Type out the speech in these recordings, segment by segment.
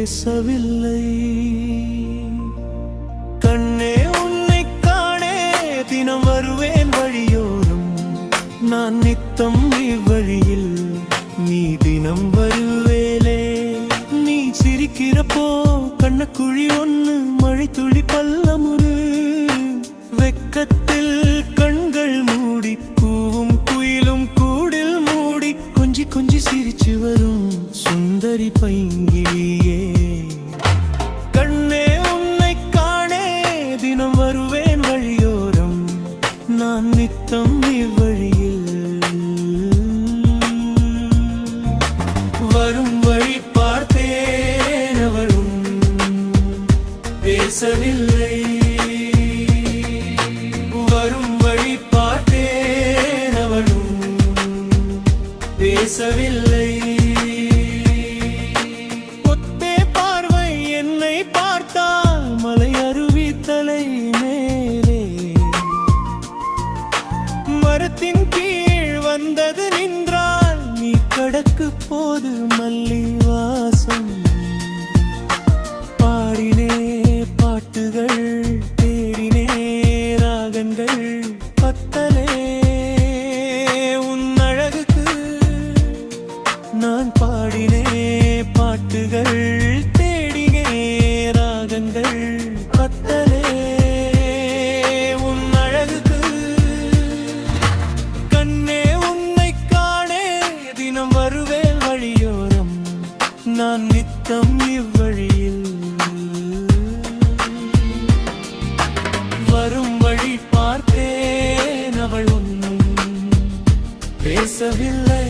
பேசவில்லை. கண்ணே உன்னை காணே தினம் வருவேன் வழியோரம், நான் நித்தம் இவ்வழியில், நீ தினம் வருவேலே. நீ சிரிக்கிறப்போ கண்ணக்குழி ஒன்று மழை துளி பல்லமுரு, வெக்கத்தில் கண்கள் மூடி பூவும் குயிலும் கூடில் மூடி கொஞ்சி கொஞ்சி சிரிச்சு வரும் சுந்தரி பைங்கிலியே. கண்ணே உன்னை காணே தினம் வருவேன் வழியோரம், நான் நித்தம் இவ்வழியில். வரும் வழி பார்த்தேன் அவளும் பேசவில்லை. வரும் வழி பார்த்தேன் அவளும் பேசவில்லை. ஒத்தே பார்வை என்னை பார்த்தால் மலை அருவி தலை மேலே, மரத்தின் கீழ் வந்தது நின்றால் நீ கடக்கு போது மல்லி வாசம். பாடினே பாட்டுகள் தேடினே ராகங்கள் பத்தலே உன் அழகுக்கு. நான் பாடினே பாட்டுகள் தேடினே ராகங்கள் பத்தலே உன் அழகுக்கு. கண்ணே உன்னை காணே தினம் வருவேன் வழியோரம், நான் நித்தம் இவ்வழியில். வரும் வழி பார்த்தேன் அவள் ஒன்றும் பேசவில்லை.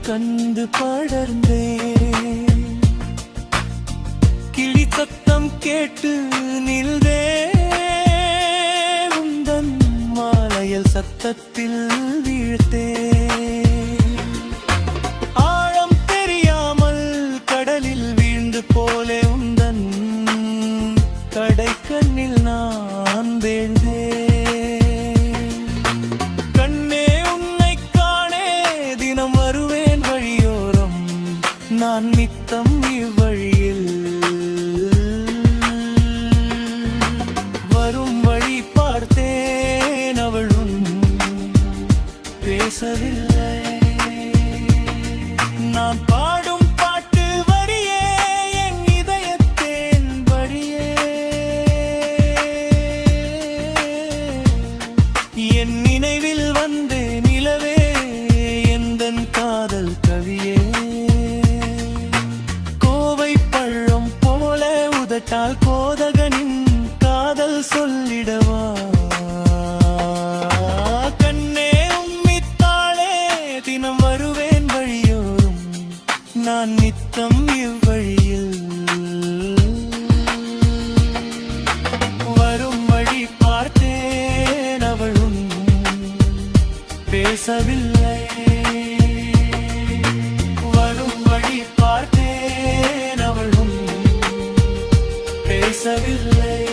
கண்டு படர்ந்தேன் கிளி சத்தம் கேட்டு நின்றே, உந்தன் மாலையல் சத்தத்தில் வீழ்த்தேன். ஆழம் தெரியாமல் கடலில் வீழ்ந்து போலே உந்தன் கடை கண்ணில் நான் வீழ்ந்தேன். நான் நித்தம் இவ்வழியில். வரும் வழி பார்த்தேன் அவளும் பேசவில்லை. நான் பாடும் பாட்டு வரியே என் இதயத்தேன் வழியே, என் நினைவில் வந்தே நிலவே எந்தன் காதல் கவியே. உதட்டால் கோதகனின் காதல் சொல்லிடவா. கண்ணே உம்மித்தாளே தினம் வருவேன் வழியோரும், நான் நித்தம் இவ்வழியில். வரும் வழி பார்த்தேன் அவளும் பேசவில்லை. வரும் வழி பார்த்தேன் அவளும் பேசவில்லை.